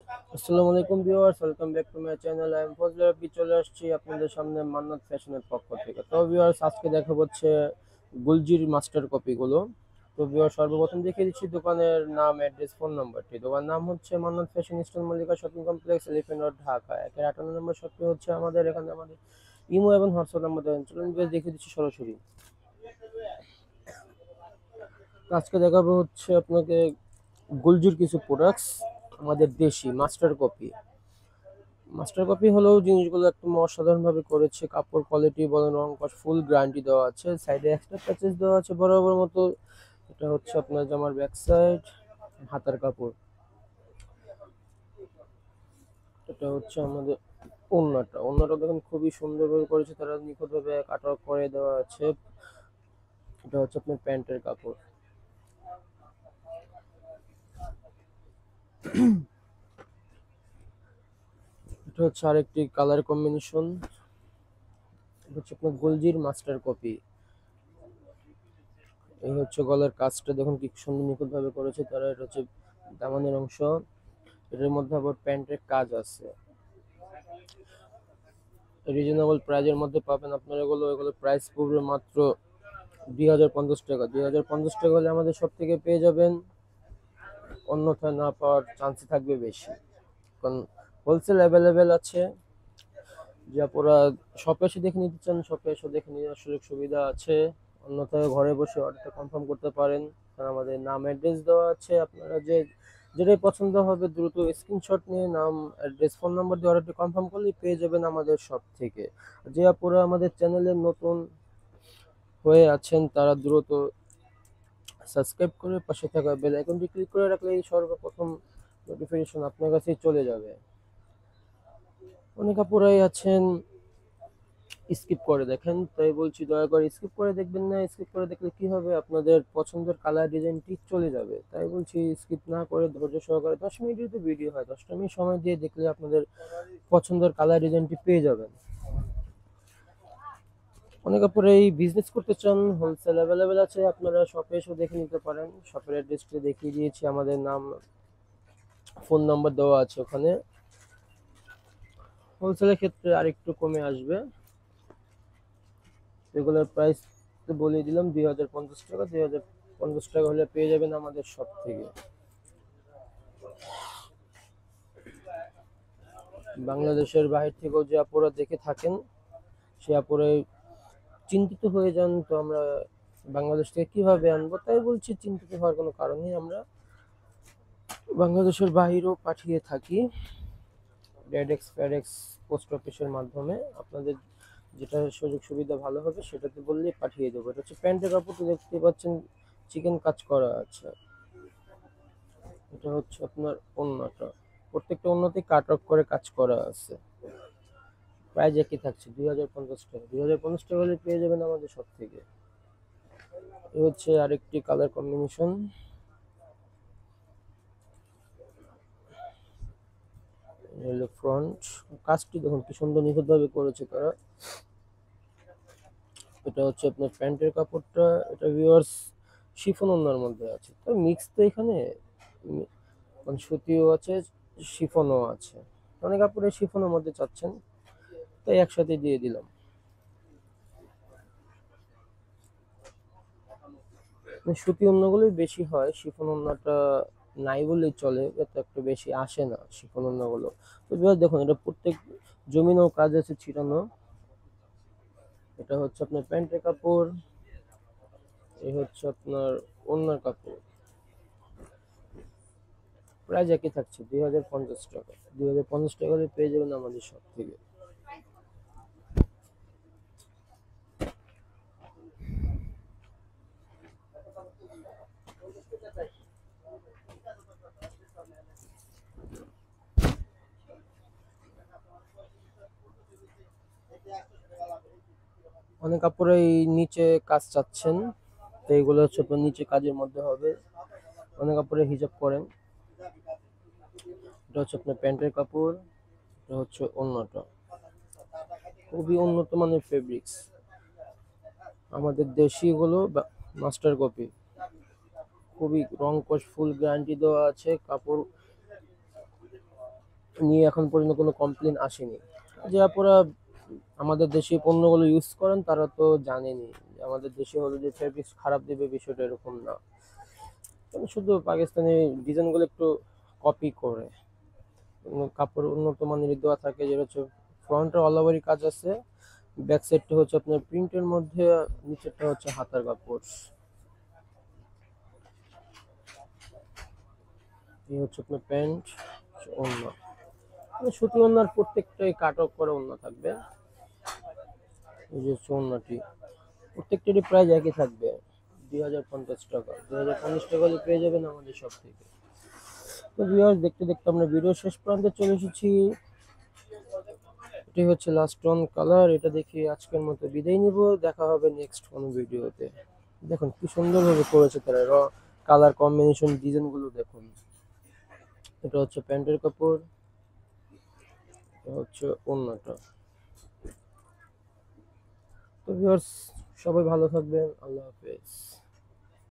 আসসালামু আলাইকুম viewers, welcome back to my channel. I am Fazle Rabbi, চলে আসছি আপনাদের সামনে মান্নাত ফ্যাশনের পক্ষ থেকে। তো ভিউয়ার্স, আজকে দেখাবো হচ্ছে গুলজির মাস্টার কপিগুলো। তো ভিউয়ার্স, সর্বপ্রথম দেখিয়ে দিচ্ছি দোকানের নাম, অ্যাড্রেস, ফোন নাম্বারটি। দোকানের নাম হচ্ছে Mannat fashion, eastern Mallika shopping complex, elephant road, Dhaka. 158 নম্বর শপটি হচ্ছে আমাদের এখানে। আমাদের ইমো এবং হোয়াটসঅ্যাপ নাম্বার দেবেন। চলুন ভিউয়ার্স, দেখিয়ে দিচ্ছি সরাসরি। তো আজকে দেখাবো হচ্ছে আপনাকে গুলজির কিছু প্রোডাক্টস, আমাদের দেশি মাস্টার কপি। মাস্টার কপি হলেও জিনিসগুলো একদম অসাধারণভাবে করেছে। কাপড় কোয়ালিটি বলেন, রং কস ফুল গ্যারান্টি দেওয়া আছে। সাইডে এক্সট্রা প্যাচেস দেওয়া আছে বরাবর মতো। এটা হচ্ছে আপনার জামার ব্যাক সাইড, হাতার কাপড়। এটা হচ্ছে আমাদের ওড়নাটা দেখুন খুবই সুন্দরভাবে করেছে তারা, নিখুঁতভাবে কাট আউট করে দেওয়া আছে। এটা হচ্ছে আপনার প্যান্টের কাপড়। এটা হচ্ছে আরেকটি কালার কম্বিনেশন। এটা হচ্ছে আপনার গোলজির মাস্টার কপি। এই হচ্ছে গলার কাজটা দেখুন কি সুন্দর নিখুঁতভাবে করেছে তারা। এটা হচ্ছে দামানের অংশ। এটার মধ্যে আবার প্যান্টের কাজ আছে। রিজনেবল প্রাইজের মধ্যে পাবেন আপনারা। এগুলো প্রাইস পড়বে মাত্র 2050 টাকা। 2050 টাকা হলে আমাদের সব থেকে পেয়ে যাবেন, অন্যথায় না পাওয়ার চান্স থাকবে বেশি। কারণ হোলসেল অ্যাভেলেবেল আছে। যে আপনারা শপে এসে দেখে নিতে চান, শপে এসে দেখে নেওয়ার সুযোগ সুবিধা আছে। অন্যথায় ঘরে বসে অর্ডারটা কনফার্ম করতে পারেন, কারণ আমাদের নাম অ্যাড্রেস দেওয়া আছে। আপনারা যেটাই পছন্দ হবে দ্রুত স্ক্রিনশট নিয়ে নাম অ্যাড্রেস ফোন নাম্বার দিয়ে অর্ডারটি কনফার্ম করলেই পেয়ে যাবেন আমাদের শপ থেকে। যে আপনারা আমাদের চ্যানেলে নতুন হয়ে আছেন তারা দ্রুত সাবস্ক্রাইব করে পাশে থাকা বেল আইকনটি ক্লিক করে রাখলেই সর্বপ্রথম নোটিফিকেশন আপনার কাছেই চলে যাবে। অনেক আপুরাই আছেন স্কিপ করে দেখেন, তাই বলছি দয়া করে স্কিপ করে দেখবেন না। স্কিপ করে দেখলে কি হবে, আপনাদের পছন্দের কালার ডিজাইনটি চলে যাবে। তাই বলছি স্কিপ না করে ধৈর্য সহকারে 10 মিনিটের তো ভিডিও হয়, 10টা মিনিট সময় দিয়ে দেখলে আপনাদের পছন্দের কালার ডিজাইনটি পেয়ে যাবেন। অনেক আপুরা এই বিজনেস করতে চান, হোলসেল অ্যাভেলেবেল আছে, আপনারা শপে এসে দেখে নিতে পারেন। শপের অ্যাড্রেসটি দেখিয়ে দিয়েছি, আমাদের নাম ফোন নাম্বার দেওয়া আছে ওখানে। হোলসেলের ক্ষেত্রে আরেকটু কমে আসবে। এগুলোর প্রাইস তো বলে দিলাম 2050 টাকা। 2050 টাকা হলে পেয়ে যাবেন আমাদের শপ থেকে। বাংলাদেশের বাইরে থেকেও যে আপুরা দেখে থাকেন, সে আপুরা চিন্তিত হয়ে যান, তো আমরা বাংলাদেশ থেকে কিভাবে আনবো। তাই বলছি চিন্তিত হওয়ার কোনো কারণ নেই, আমরা বাংলাদেশের বাইরেও পাঠিয়ে থাকি ডেডেক্স ফেডেক্স পোস্ট অফিসের মাধ্যমে। আপনাদের যেটা সুযোগ সুবিধা ভালো হবে সেটাতে বললেই পাঠিয়ে দেবো। এটা হচ্ছে প্যান্টের কাপড়, দেখতে পাচ্ছেন চিকেন কাজ করা আছে। এটা হচ্ছে আপনার ওড়নাটা, প্রত্যেকটা ওড়নাতে কাট অফ করে কাজ করা আছে। প্রাইস একই থাকছে 2050 টাকা। 2050 টাকা হলে পেয়ে যাবেন আমাদের সব থেকে। এ হচ্ছে আরেকটি কালার কম্বিনেশন। হলো ফ্রন্ট। কাজটি দেখুন কি সুন্দর নিখুঁতভাবে করেছে তারা। এটা হচ্ছে আপনার প্যান্টের কাপড়টা। এটা ভিউয়ার্স শিফন ওড়নার মধ্যে আছে, তো মিক্স তো এখানে, মানে সুতিও আছে, শিফনও আছে। অনেক কাপড়ে শিফনের মধ্যে চাচ্ছেন, তাই একসাথে দিয়ে দিলাম। সুতি ওড়নাগুলোই বেশি হয়, শিফন ওড়নাটা নাই বললেই চলে, এত একটু বেশি আসে না শিফন ওড়নাগুলো। তো ভিউয়ার্স দেখুন, এটা প্রত্যেক জমিনও কাজ আছে ছিটানো। এটা হচ্ছে আপনার প্যান্টের কাপড়, এই হচ্ছে আপনার ওড়নার কাপড়। প্রাইস একই থাকছে 2050 টাকা। 2050 টাকা হলে পেয়ে যাবেন আমাদের সব থেকে। অনেক কাপড়ে এই নিচে কাজ চাচ্ছেন, তো এগুলো হচ্ছে আপনার নিচে কাজের মধ্যে হবে। অনেক কাপড়ে হিজাব করেন। এটা হচ্ছে আপনার প্যান্টের কাপড়, এটা হচ্ছে ওড়নাটা। খুবই উন্নত মানের ফেব্রিক্স, আমাদের দেশি গুলো মাস্টার কপি। খুবই রং কস ফুল গ্যারান্টি দেওয়া আছে। কাপড় নিয়ে এখন পর্যন্ত কোনো কমপ্লেন আসেনি। যে আপনারা আমাদের দেশি পণ্যগুলো ইউজ করেন তারা তো জানেনই যে আমাদের দেশে হলো যে ফেব্রিক্স খারাপ দেবে, বিষয়টা এরকম না। শুধু পাকিস্তানি ডিজাইনগুলো একটু কপি করে কাপড় উন্নত মানের দেওয়া থাকে, যেটা হচ্ছে ফ্রন্টে অল ওভারই কাজ আছে, ব্যাক সাইডটা হচ্ছে আপনার প্রিন্টের মধ্যে, নিচেরটা হচ্ছে হাতার কাপড়। এই হচ্ছে আপনার প্যান্ট, ওড়না। সুতি ওড়নার প্রত্যেকটাই কাট অফ করে ওড়না থাকবে। এই যে হচ্ছে ওড়নাটি, প্রত্যেকটারই প্রাইস একই থাকবে 2050 টাকা। 2050 টাকা হলে পেয়ে যাবেন আমাদের সব থেকে। তো ভিউয়ার্স, দেখতে দেখতে আমরা ভিডিও শেষ প্রান্তে চলে এসেছি। এটি হচ্ছে লাস্ট ওয়ান কালার, এটা দেখি আজকের মতো বিদায় নিব। দেখা হবে নেক্সট কোনো ভিডিওতে। দেখুন কি সুন্দরভাবে করেছে তারা, কালার কম্বিনেশন ডিজাইন গুলো দেখুন। এটা হচ্ছে প্যান্টের কাপড়, এটা হচ্ছে ওড়নাটা। তো ভিউয়ার্স, সবাই ভালো থাকবেন, আল্লাহ হাফেজ।